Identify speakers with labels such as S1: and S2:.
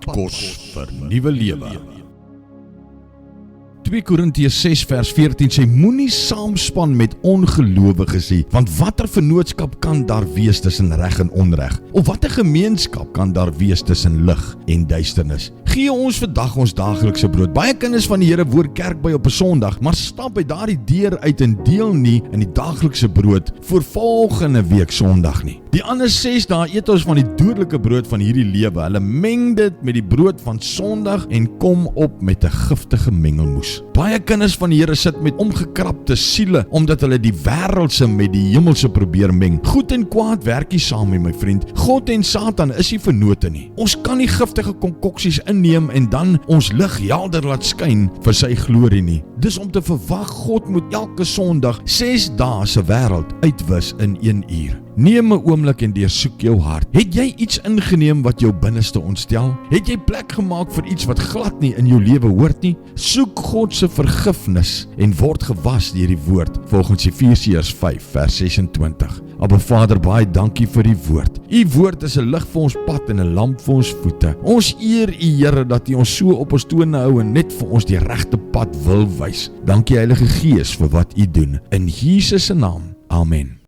S1: Padkos vir nuwe lewe. 2 Korintiërs 6 vers 14 sê, moenie saamspan met ongelowiges nie, want watter vennootskap kan daar wees tussen reg en onreg? Of watter gemeenskap kan daar wees tussen lig en duisternis? Gee ons vandag ons daaglikse brood. Baie kinders van die Here woord kerk by op 'n Sondag, maar stap by daardie deur uit en deel nie in die daaglikse brood vir volgende week Sondag nie. Die ander 6 dae eet ons van die dodelike brood van hierdie lewe. Hulle meng dit met die brood van Sondag en kom op met 'n giftige mengelmoes. Baie kinders van die Here sit met omgekrapte siele, omdat hulle die wêreldse met die hemelse probeer meng. Goed en kwaad werk nie saam nie, my vriend. God en Satan is nie vennote nie. Ons kan nie giftige konkoksies inneem en dan ons lig helder laat skyn vir sy glorie nie. Dis om te verwag God moet elke Sondag 6 dae se wêreld uitwis in 1 uur. Neem 'n oomblik en deursoek jou hart. Het jy iets ingeneem wat jou binneste ontstel? Het jy plek gemaak vir iets wat glad nie in jou lewe hoort nie? Soek God se vergifnis en word gewas deur die woord, volgens Efesiërs 5 vers 26. Aba Vader, baie dankie vir die woord. U woord is 'n lig vir ons pad en 'n lamp vir ons voete. Ons eer U, Here, dat U ons so op ons tone hou en net vir ons die regte pad wil wys. Dankie Heilige Gees vir wat U doen. In Jesus se naam. Amen.